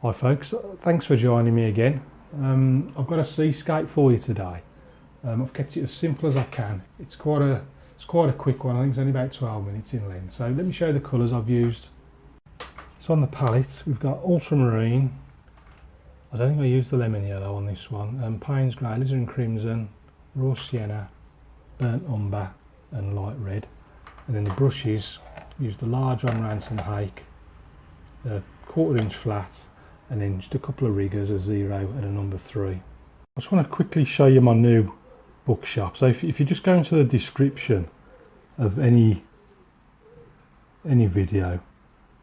Hi folks, thanks for joining me again. I've got a Seascape for you today. I've kept it as simple as I can. It's quite a quick one. I think it's only about 12 minutes in length. So let me show you the colours I've used. So on the palette we've got ultramarine. I don't think I used the lemon yellow on this one. Payne's grey, alizarin crimson, raw sienna, burnt umber and light red. And then the brushes, used the large one, Ransom Hake, the 1/4 inch flat, and then just a couple of riggers, a 0 and a number 3. I just want to quickly show you my new bookshop. So if you just go into the description of any video,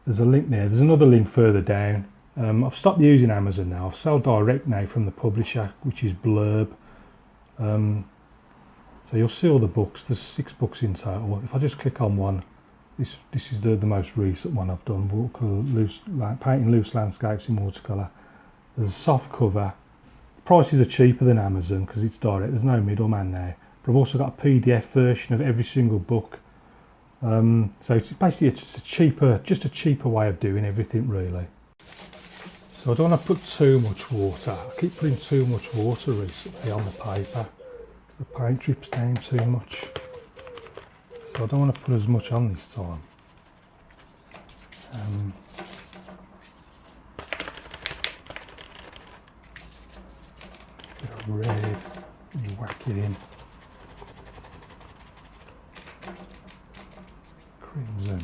there's a link there. There's another link further down. I've stopped using Amazon now. I've sold direct now from the publisher, which is Blurb. So you'll see all the books. There's 6 books in total. If I just click on one, this is the most recent one I've done, painting loose landscapes in watercolour. There's a soft cover. The prices are cheaper than Amazon because it's direct, there's no middleman there. But I've also got a PDF version of every single book. So it's basically just a cheaper way of doing everything really. So I don't want to put too much water. I keep putting too much water recently on the paper. The paint drips down too much. So I don't want to put as much on this time. Bit of red, you whack it in. Crimson.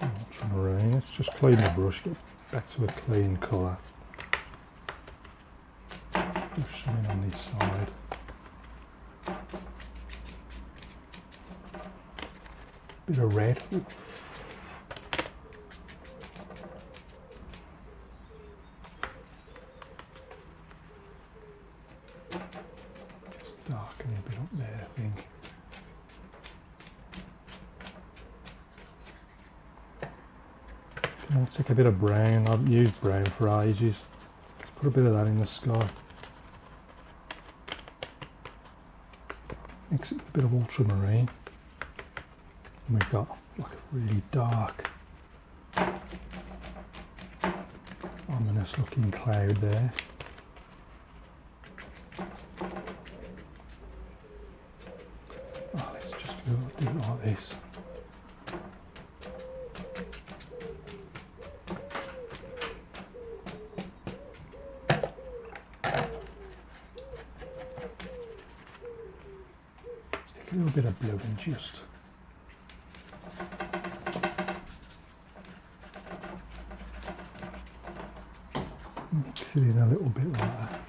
Ultramarine. Let's just clean the brush, get back to a clean colour. Push in on this side. Bit of red. Just darkening a bit up there, I think. I'll take a bit of brown. I've used brown for ages. Let's put a bit of that in the sky. Mix it with a bit of ultramarine. And we've got like a really dark, ominous looking cloud there. Oh, let's just do it like this. A little bit of blue and just mix it in a little bit like that.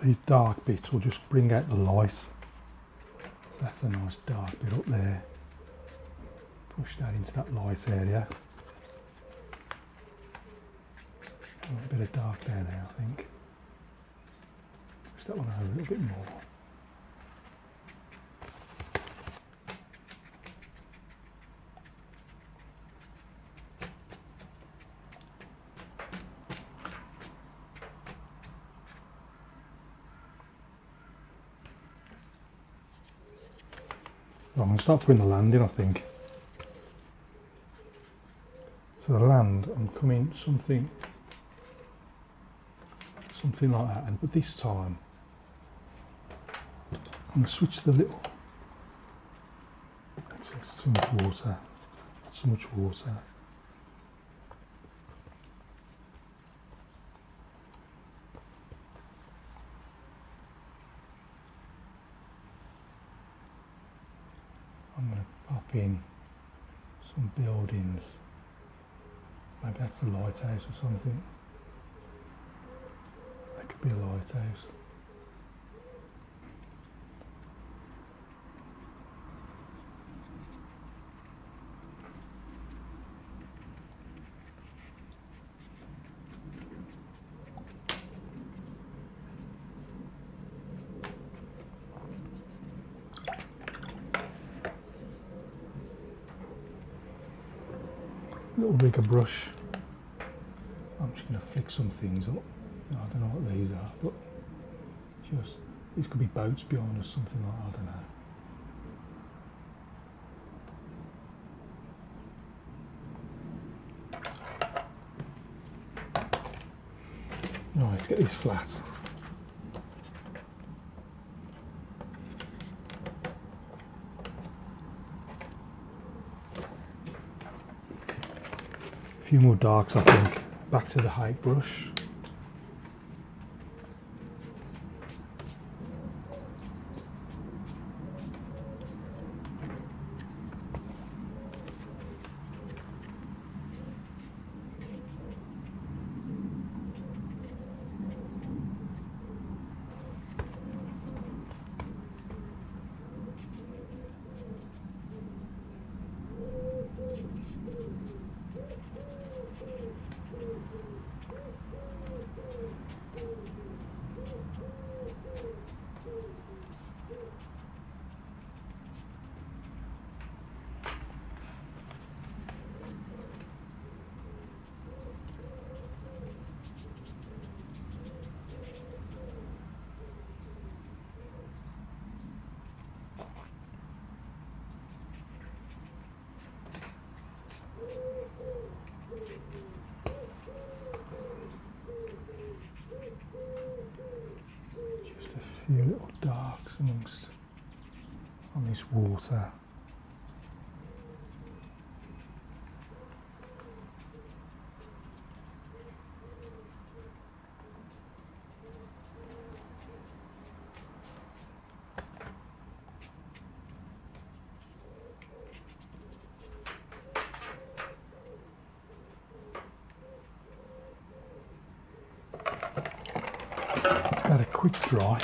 These dark bits will just bring out the light. So that's a nice dark bit up there. Push that into that light area. A little bit of dark there now, I think. Push that one over a little bit more. I'm going to start putting the land in, I think. So the land, I'm coming something like that, but this time I'm going to switch the little. Too much water. So much water. I'm going to pop in some buildings. Maybe that's a lighthouse or something. That could be a lighthouse. little rigger brush. I'm just going to flick some things up. I don't know what these are, but just these could be boats behind us, something like that, I don't know. Right, let's get these flat. A few more darks, I think. Back to the height brush. Few little darks amongst on this water. Had a quick dry.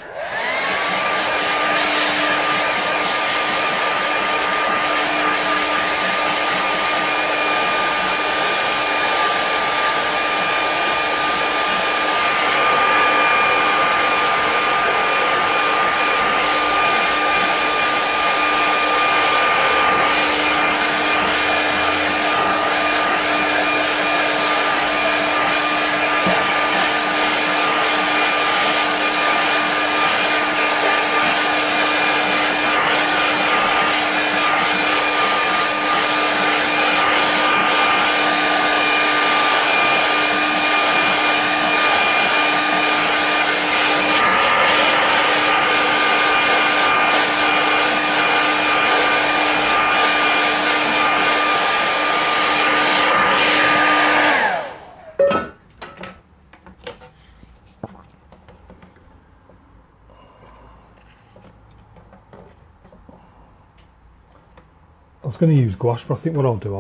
I was going to use gouache, but I think what I'll do,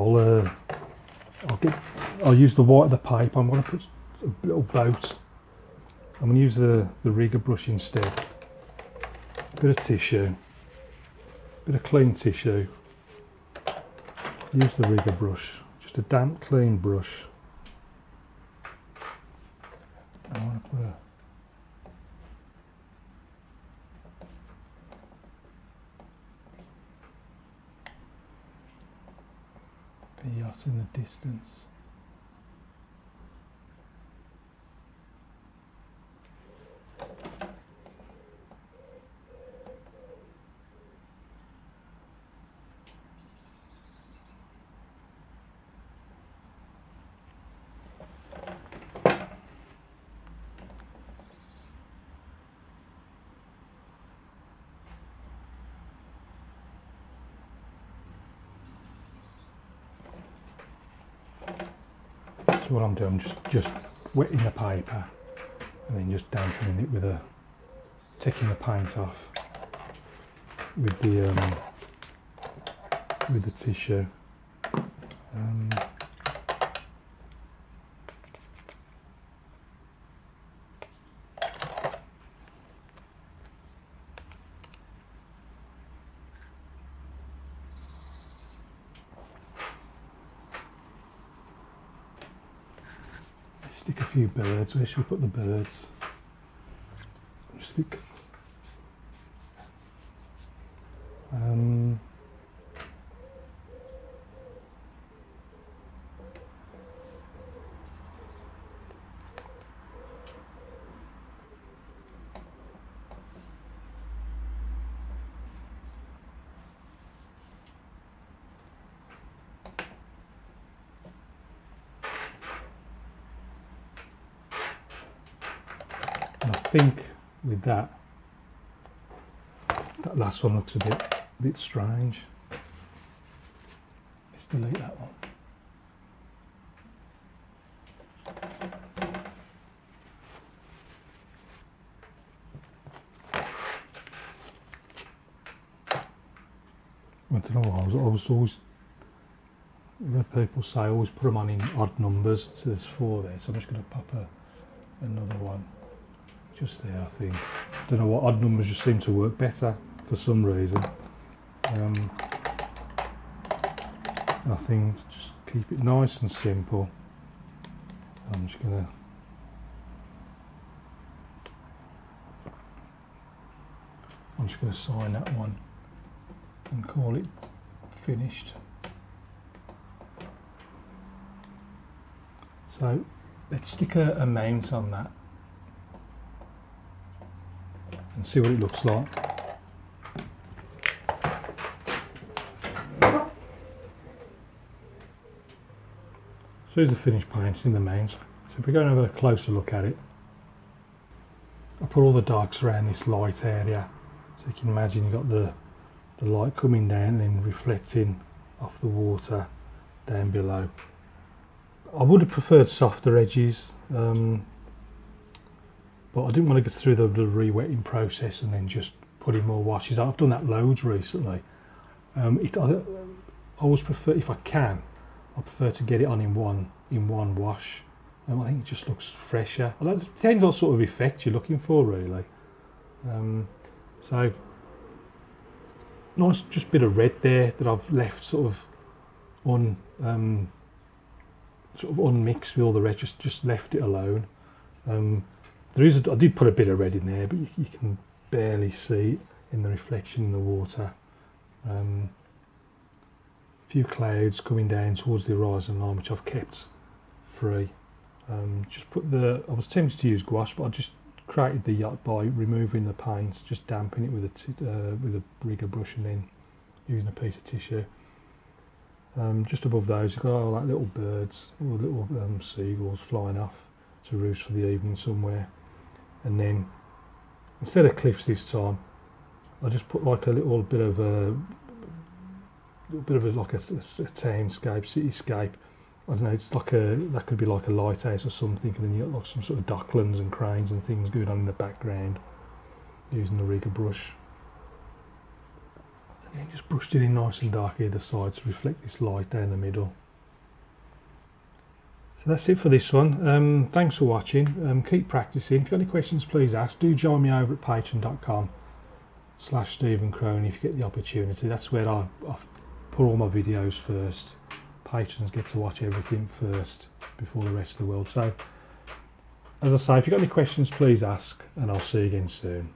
I'll use the white of the pipe. I'm going to put a little boat. I'm going to use the rigger brush instead. A bit of tissue, bit of clean tissue. Use the rigger brush, just a damp, clean brush. I want to put a yacht in the distance. So what I'm doing, just wetting the paper and then just dampening it with taking the paint off with the tissue. Stick a few birds. Where should we put the birds? Stick. think with that last one looks a bit strange. Let's delete that one. I don't know why, I was always, I've heard people say always put them on in odd numbers, so there's 4 there, so I'm just going to pop another one just there, I think. Don't know what, odd numbers just seem to work better for some reason. I think just keep it nice and simple. I'm just going to sign that one and call it finished. So let's stick a mount on that and see what it looks like. So here's the finished paint in the mount. So if we go and have a closer look at it, I put all the darks around this light area, so you can imagine you've got the light coming down and then reflecting off the water down below. I would have preferred softer edges, but I didn't want to go through the re-wetting process and then just putting more washes. I've done that loads recently. I always prefer, if I can, I prefer to get it on in one wash. I think it just looks fresher. It depends what sort of effect you're looking for, really. So nice, just bit of red there that I've left sort of unmixed with all the red. Just left it alone. I did put a bit of red in there, but you can barely see it in the reflection in the water. A few clouds coming down towards the horizon line, which I've kept free. Just put I was tempted to use gouache, but I just created the yacht by removing the paint, just damping it with a rigger brush and then using a piece of tissue. Just above those you've got all like little birds or little seagulls flying off to roost for the evening somewhere. And then instead of cliffs this time, I just put like a little bit of a townscape, cityscape. I don't know, it's like that could be like a lighthouse or something, and then you got like some sort of docklands and cranes and things going on in the background using the rigger brush. And then just brushed it in nice and dark either side to reflect this light down the middle. So that's it for this one. Thanks for watching. Keep practicing. If you've got any questions, please ask. Do join me over at patreon.com/Stephen Crone if you get the opportunity. That's where I put all my videos first. Patrons get to watch everything first before the rest of the world. So, as I say, if you've got any questions, please ask, and I'll see you again soon.